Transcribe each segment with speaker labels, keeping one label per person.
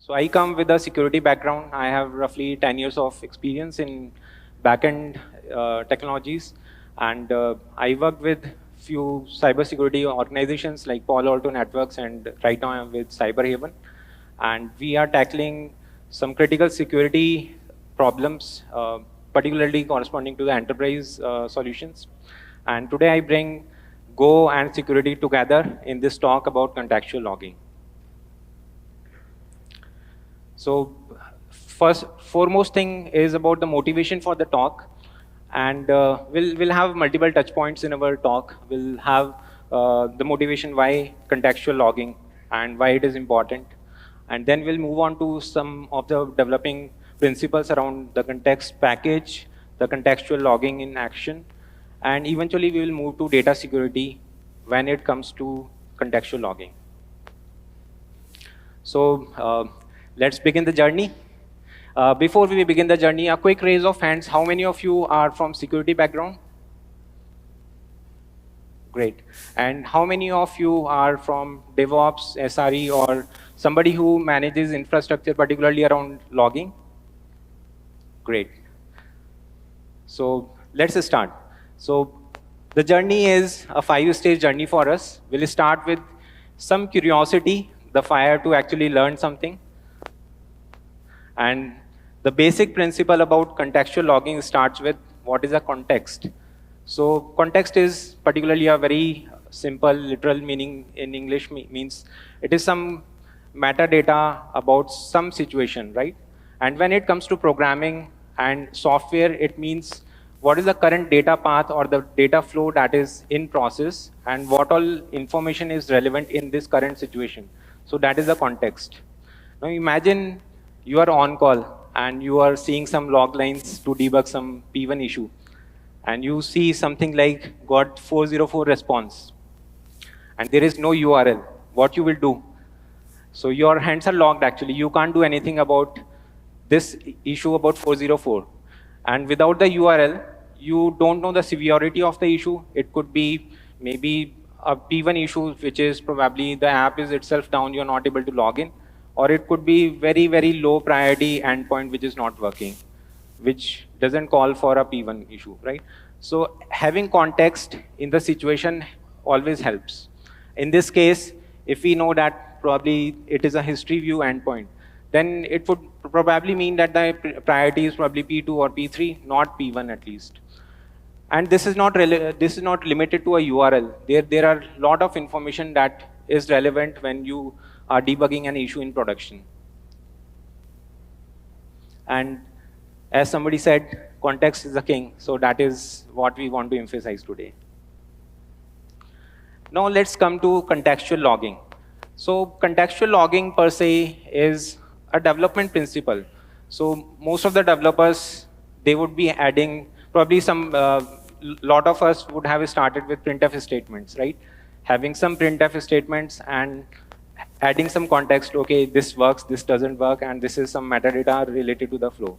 Speaker 1: So I come with a security background. I have roughly 10 years of experience in backend technologies, and I work with few cybersecurity organizations like Palo Alto Networks, and right now I'm with CyberHaven, and we are tackling some critical security problems, particularly corresponding to the enterprise solutions. And today I bring Go and security together in this talk about contextual logging. So first, foremost thing is about the motivation for the talk, and we'll have multiple touch points in our talk. We'll have the motivation why contextual logging and why it is important, and then we'll move on to some of the developing principles around the context package, the contextual logging in action, and eventually we will move to data security when it comes to contextual logging. So let's begin the journey. Before we begin the journey, a quick raise of hands. How many of you are from security background? Great. And how many of you are from DevOps, SRE, or somebody who manages infrastructure, particularly around logging? Great. So let's start. So the journey is a 5-stage journey for us. We'll start with some curiosity, the fire to actually learn something. And the basic principle about contextual logging starts with what is a context. So context is particularly a very simple literal meaning in English means it is some metadata about some situation, right? And when it comes to programming and software, it means what is the current data path or the data flow that is in process and what all information is relevant in this current situation. So that is the context. Now imagine you are on call and you are seeing some log lines to debug some P1 issue. And you see something like got 404 response. And there is no URL. What you will do? So your hands are logged actually. You can't do anything about this issue about 404. And without the URL, you don't know the severity of the issue. It could be maybe a P1 issue, which is probably the app is itself down, you're not able to log in. Or it could be very, very low priority endpoint which is not working, which doesn't call for a P1 issue, right? So having context in the situation always helps. In this case, if we know that probably it is a history view endpoint, then it would probably mean that the priority is probably P2 or P3, not P1 at least. And this is not limited to a URL. There are a lot of information that is relevant when you are debugging an issue in production. And as somebody said, context is the king. So that is what we want to emphasize today. Now let's come to contextual logging. So contextual logging per se is a development principle. So most of the developers, they would be adding probably some, lot of us would have started with printf statements, right? Having some printf statements and adding some context, okay, this works, this doesn't work, and this is some metadata related to the flow.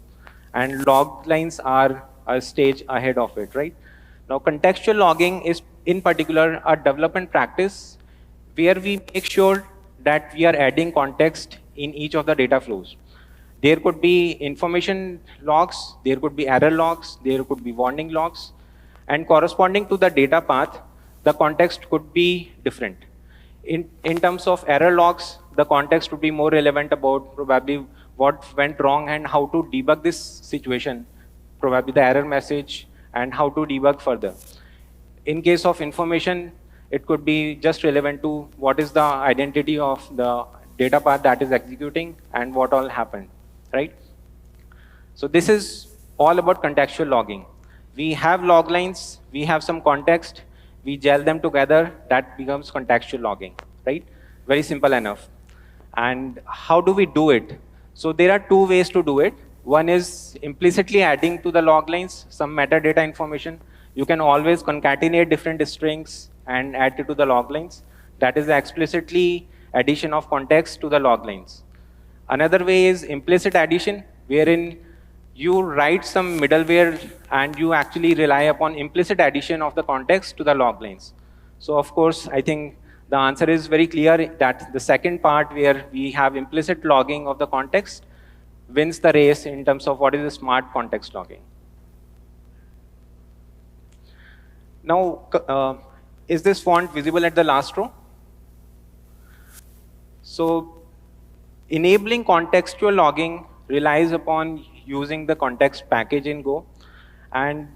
Speaker 1: And log lines are a stage ahead of it, right? Now, contextual logging is in particular a development practice where we make sure that we are adding context in each of the data flows. There could be information logs, there could be error logs, there could be warning logs, and corresponding to the data path, the context could be different. In terms of error logs, the context would be more relevant about probably what went wrong and how to debug this situation, probably the error message and how to debug further. In case of information, it could be just relevant to what is the identity of the data path that is executing and what all happened, right? So this is all about contextual logging. We have log lines, we have some context, we gel them together, that becomes contextual logging, right? Very simple enough. And how do we do it? So there are two ways to do it. One is implicitly adding to the log lines some metadata information. You can always concatenate different strings and add it to the log lines. That is the explicitly addition of context to the log lines. Another way is implicit addition, wherein you write some middleware and you actually rely upon implicit addition of the context to the log lines. So of course, I think The answer is very clear that the second part where we have implicit logging of the context wins the race in terms of what is the smart context logging. Now, is this font visible at the last row? So enabling contextual logging relies upon using the context package in Go. And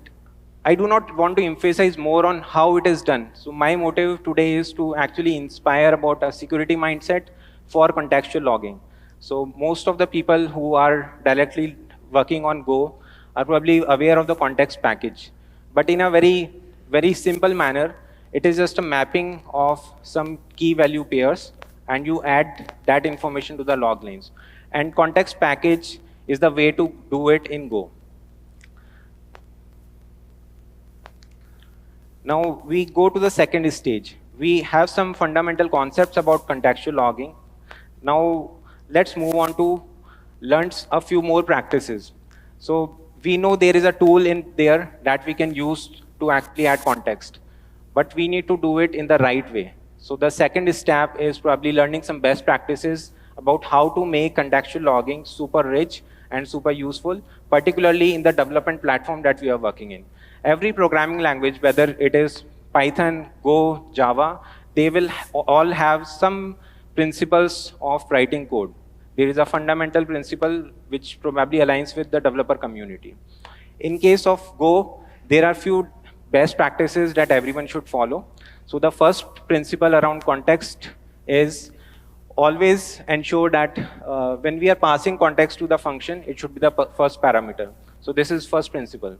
Speaker 1: I do not want to emphasize more on how it is done. So my motive today is to actually inspire about a security mindset for contextual logging. So most of the people who are directly working on Go are probably aware of the context package. But in a very, very simple manner, it is just a mapping of some key value pairs, and you add that information to the log lines. And context package is the way to do it in Go. Now we go to the second stage. We have some fundamental concepts about contextual logging. Now let's move on to learn a few more practices. So we know there is a tool in there that we can use to actually add context, but we need to do it in the right way. So the second step is probably learning some best practices about how to make contextual logging super rich and super useful, particularly in the development platform that we are working in. Every programming language, whether it is Python, Go, Java, they will all have some principles of writing code. There is a fundamental principle which probably aligns with the developer community. In case of Go, there are few best practices that everyone should follow. So the first principle around context is always ensure that when we are passing context to the function, it should be the first parameter. So this is first principle.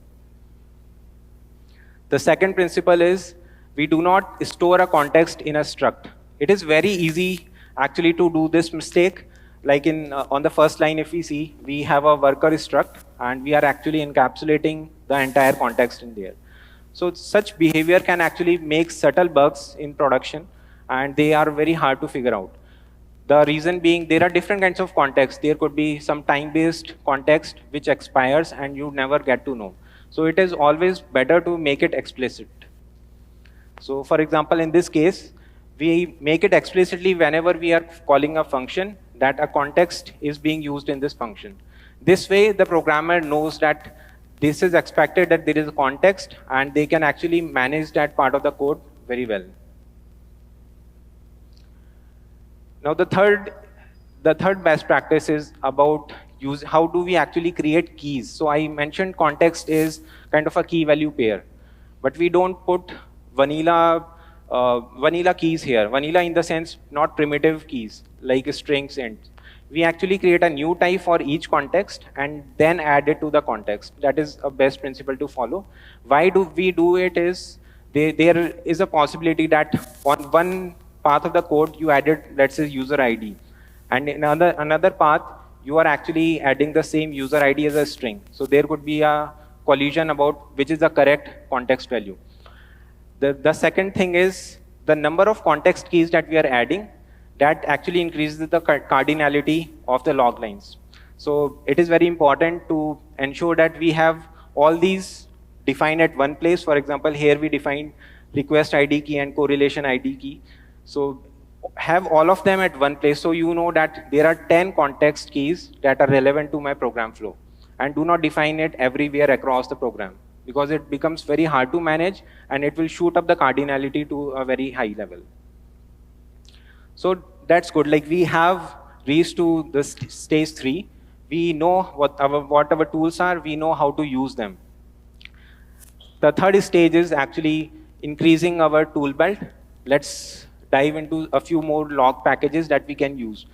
Speaker 1: The second principle is we do not store a context in a struct. It is very easy actually to do this mistake. Like on the first line, if we see, we have a worker struct, and we are actually encapsulating the entire context in there. So such behavior can actually make subtle bugs in production, and they are very hard to figure out. The reason being, there are different kinds of context. There could be some time-based context which expires and you never get to know. So it is always better to make it explicit. So for example, in this case, we make it explicitly whenever we are calling a function that a context is being used in this function. This way, the programmer knows that this is expected, that there is a context, and they can actually manage that part of the code very well. Now the third best practice is about how do we actually create keys. So I mentioned context is kind of a key value pair, but we don't put vanilla keys here. Vanilla in the sense not primitive keys like strings, int. We actually create a new type for each context and then add it to the context. That is a best principle to follow. Why do we do it is there is a possibility that on one path of the code you added, let's say, user ID, and in another path you are actually adding the same user ID as a string. So there could be a collision about which is the correct context value. The second thing is the number of context keys that we are adding, that actually increases the cardinality of the log lines. So it is very important to ensure that we have all these defined at one place. For example, here we define request ID key and correlation ID key. So have all of them at one place, so you know that there are 10 context keys that are relevant to my program flow, and do not define it everywhere across the program, because it becomes very hard to manage and it will shoot up the cardinality to a very high level. So that's good. Like, we have reached to the stage 3. We know what our tools are, we know how to use them. The third stage is actually increasing our tool belt. Let's dive into a few more log packages that we can use.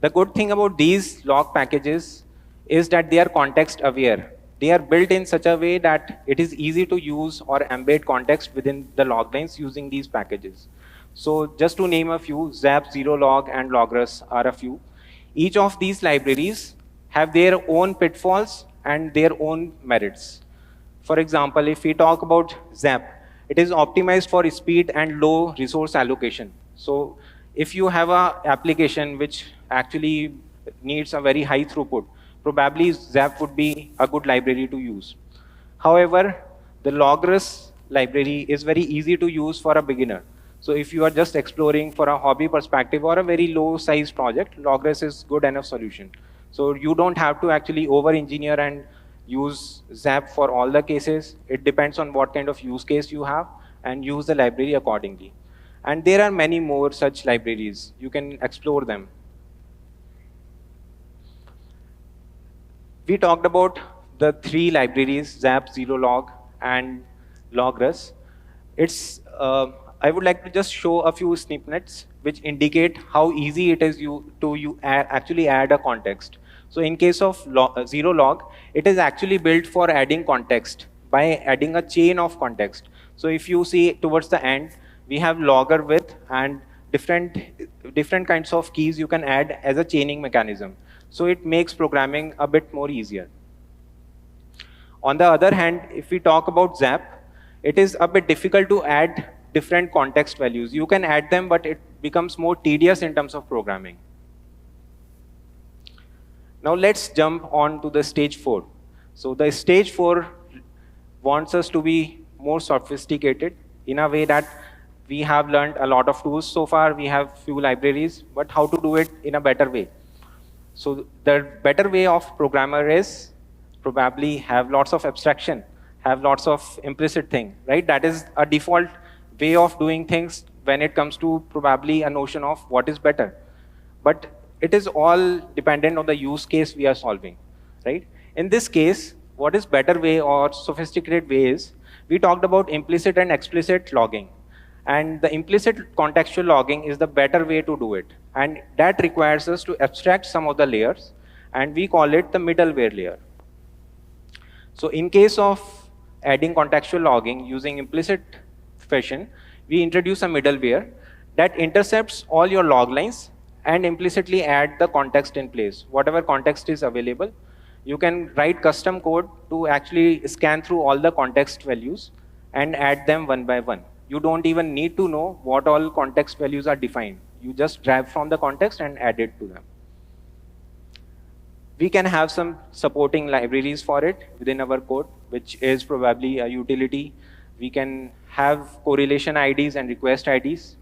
Speaker 1: The good thing about these log packages is that they are context aware. They are built in such a way that it is easy to use or embed context within the log lines using these packages. So just to name a few, Zap, Zerolog, and Logrus are a few. Each of these libraries have their own pitfalls and their own merits. For example, if we talk about Zap, it is optimized for speed and low resource allocation. So if you have an application which actually needs a very high throughput, probably Zap would be a good library to use. However, the Logrus library is very easy to use for a beginner. So if you are just exploring for a hobby perspective or a very low size project, Logress is good enough solution. So you don't have to actually over engineer and use Zap for all the cases. It depends on what kind of use case you have and use the library accordingly. And there are many more such libraries. You can explore them. We talked about the three libraries, Zap, Zerolog, and Logress. I would like to just show a few snippets which indicate how easy it is to actually add a context. So in case of Zerolog, it is actually built for adding context by adding a chain of context. So if you see towards the end, we have logger with and different kinds of keys you can add as a chaining mechanism. So it makes programming a bit more easier. On the other hand, if we talk about Zap, it is a bit difficult to add different context values. You can add them, but it becomes more tedious in terms of programming. Now let's jump on to the stage 4. So the stage 4 wants us to be more sophisticated in a way that we have learned a lot of tools so far. We have few libraries, but how to do it in a better way. So the better way of programmer is probably have lots of abstraction, have lots of implicit thing, right? That is a default way of doing things when it comes to probably a notion of what is better. But it is all dependent on the use case we are solving, right? In this case, what is better way or sophisticated way is, we talked about implicit and explicit logging. And the implicit contextual logging is the better way to do it. And that requires us to abstract some of the layers, and we call it the middleware layer. So in case of adding contextual logging using implicit fashion, we introduce a middleware that intercepts all your log lines and implicitly add the context in place. Whatever context is available, you can write custom code to actually scan through all the context values and add them one by one. You don't even need to know what all context values are defined. You just grab from the context and add it to them. We can have some supporting libraries for it within our code, which is probably a utility. We can have correlation IDs and request IDs.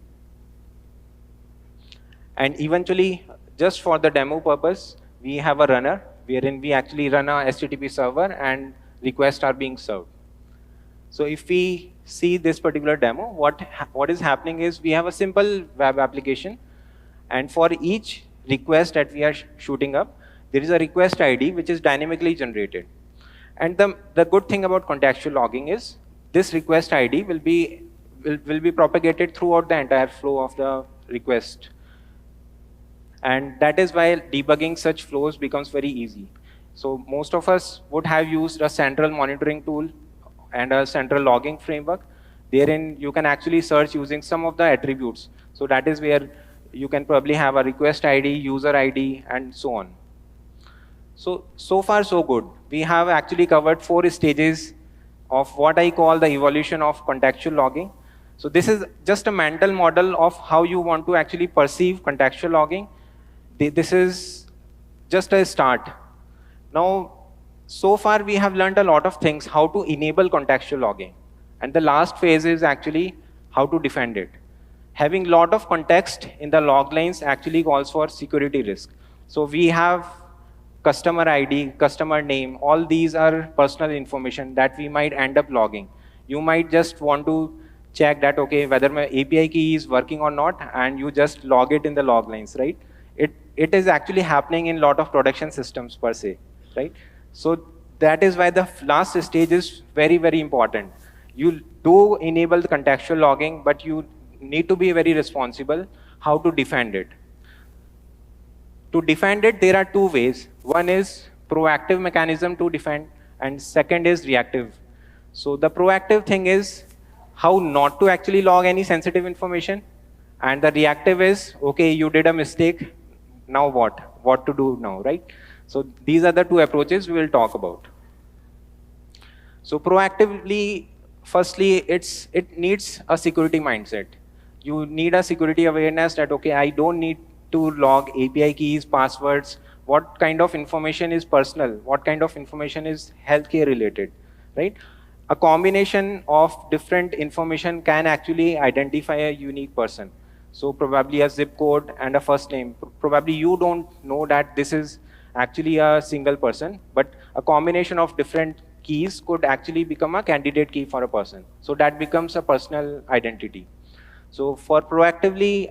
Speaker 1: And eventually, just for the demo purpose, we have a runner wherein we actually run a HTTP server and requests are being served. So if we see this particular demo, what is happening is we have a simple web application, and for each request that we are shooting up, there is a request ID which is dynamically generated. And the good thing about contextual logging is this request ID will be propagated throughout the entire flow of the request. And that is why debugging such flows becomes very easy. So most of us would have used a central monitoring tool and a central logging framework. Therein, you can actually search using some of the attributes. So that is where you can probably have a request ID, user ID, and so on. So far, so good. We have actually covered 4 stages of what I call the evolution of contextual logging. So this is just a mental model of how you want to actually perceive contextual logging. This is just a start. Now, so far we have learned a lot of things, how to enable contextual logging. And the last phase is actually how to defend it. Having a lot of context in the log lines actually calls for security risk. So we have customer ID, customer name, all these are personal information that we might end up logging. You might just want to check that, okay, whether my API key is working or not, and you just log it in the log lines, right? It is actually happening in a lot of production systems per se, right? So that is why the last stage is very, very important. You do enable the contextual logging, but you need to be very responsible how to defend it. To defend it, there are 2 ways. One is proactive mechanism to defend, and second is reactive. So the proactive thing is how not to actually log any sensitive information, and the reactive is, okay, you did a mistake, now what? What to do now, right? So these are the 2 approaches we will talk about. So proactively, firstly, it needs a security mindset. You need a security awareness that, okay, I don't need to log API keys, passwords, what kind of information is personal, what kind of information is healthcare related, right? a combination of different information can actually identify a unique person. So probably a zip code and a first name. Probably you don't know that this is actually a single person, but a combination of different keys could actually become a candidate key for a person. So that becomes a personal identity. So for proactively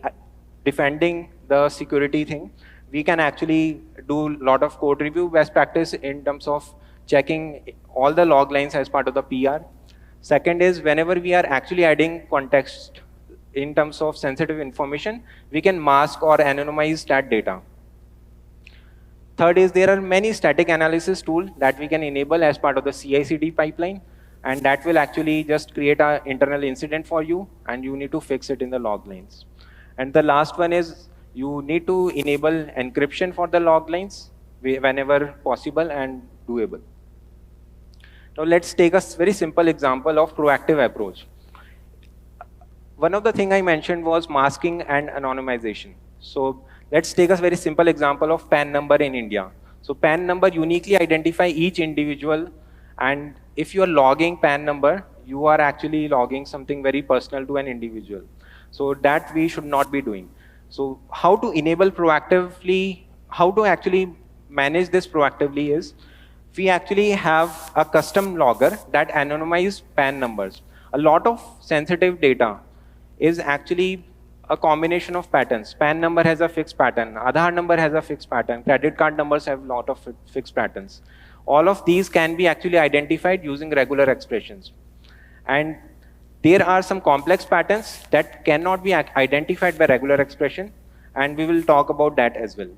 Speaker 1: defending the security thing, we can actually do a lot of code review best practice in terms of checking all the log lines as part of the PR. Second is whenever we are actually adding context in terms of sensitive information, we can mask or anonymize that data. Third is there are many static analysis tools that we can enable as part of the CI/CD pipeline, and that will actually just create an internal incident for you, and you need to fix it in the log lines. And the last one is you need to enable encryption for the log lines whenever possible and doable. Now let's take a very simple example of proactive approach. One of the things I mentioned was masking and anonymization. So let's take a very simple example of PAN number in India. So PAN number uniquely identify each individual, and if you are logging PAN number, you are actually logging something very personal to an individual. So that we should not be doing. So how to enable proactively, how to actually manage this proactively is, we actually have a custom logger that anonymizes PAN numbers. A lot of sensitive data is actually a combination of patterns. PAN number has a fixed pattern, Aadhaar number has a fixed pattern, credit card numbers have a lot of fixed patterns. All of these can be actually identified using regular expressions. And there are some complex patterns that cannot be identified by regular expression, and we will talk about that as well.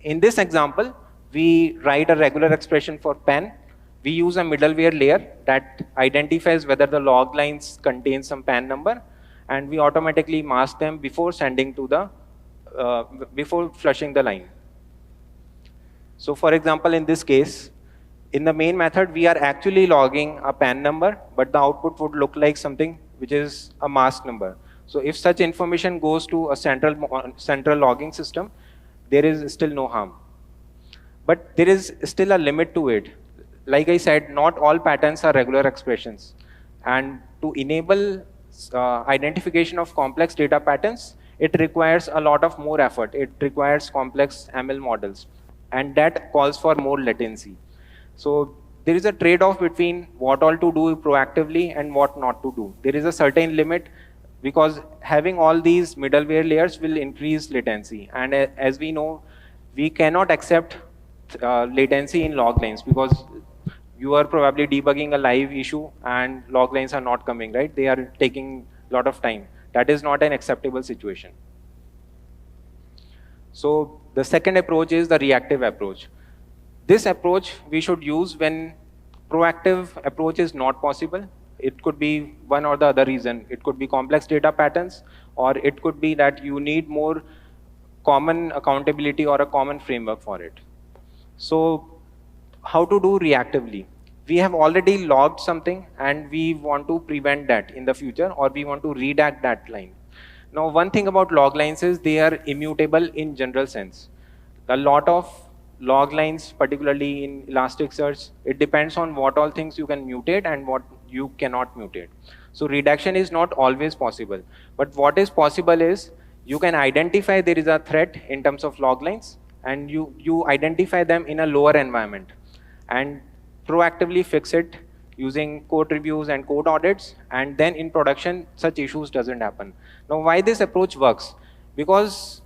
Speaker 1: In this example, we write a regular expression for PAN. We use a middleware layer that identifies whether the log lines contain some PAN number, and we automatically mask them before sending to the, before flushing the line. So for example, in this case, in the main method, we are actually logging a PAN number, but the output would look like something which is a mask number. So if such information goes to a central logging system, there is still no harm. But there is still a limit to it. Like I said, not all patterns are regular expressions. And to enable identification of complex data patterns, it requires a lot of more effort. It requires complex ML models, and that calls for more latency. So there is a trade-off between what all to do proactively and what not to do. There is a certain limit because having all these middleware layers will increase latency. And as we know, we cannot accept latency in log lines because you are probably debugging a live issue and log lines are not coming, right? They are taking a lot of time. That is not an acceptable situation. So the second approach is the reactive approach. This approach we should use when proactive approach is not possible. It could be one or the other reason. It could be complex data patterns, or it could be that you need more common accountability or a common framework for it. So how to do reactively? We have already logged something and we want to prevent that in the future, or we want to redact that line. Now, one thing about log lines is they are immutable in general sense. A lot of log lines, particularly in Elasticsearch, it depends on what all things you can mutate and what you cannot mutate. So redaction is not always possible. But what is possible is you can identify there is a threat in terms of log lines, and you identify them in a lower environment and proactively fix it using code reviews and code audits, and then in production such issues doesn't happen. Now why this approach works? Because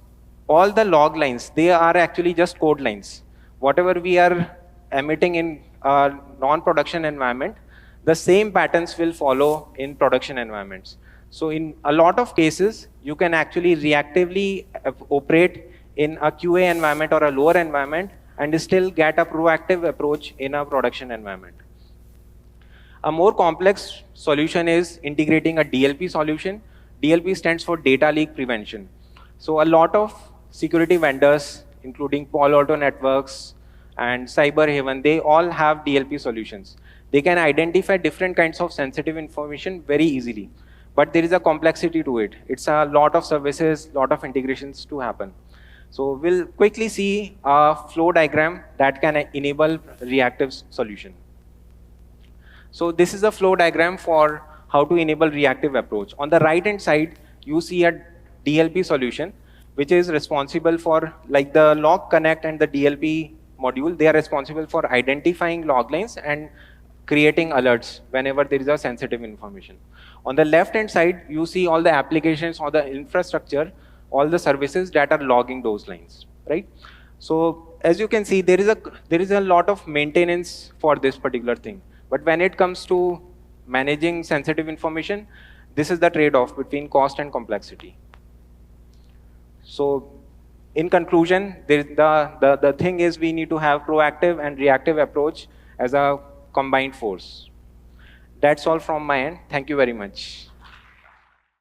Speaker 1: all the log lines, they are actually just code lines. Whatever we are emitting in a non-production environment, the same patterns will follow in production environments. So in a lot of cases, you can actually reactively operate in a QA environment or a lower environment and still get a proactive approach in a production environment. A more complex solution is integrating a DLP solution. DLP stands for data leak prevention. So a lot of security vendors, including Palo Alto Networks and CyberHaven, they all have DLP solutions. They can identify different kinds of sensitive information very easily. But there is a complexity to it. It's a lot of services, lot of integrations to happen. So we'll quickly see a flow diagram that can enable reactive solution. So this is a flow diagram for how to enable reactive approach. On the right hand side, you see a DLP solution, which is responsible for, like the log connect and the DLP module, they are responsible for identifying log lines and creating alerts whenever there is a sensitive information. On the left hand side, you see all the applications or the infrastructure, all the services that are logging those lines, right? So as you can see, there is a lot of maintenance for this particular thing. But when it comes to managing sensitive information, this is the trade-off between cost and complexity. So in conclusion, the thing is we need to have proactive and reactive approach as a combined force. That's all from my end. Thank you very much.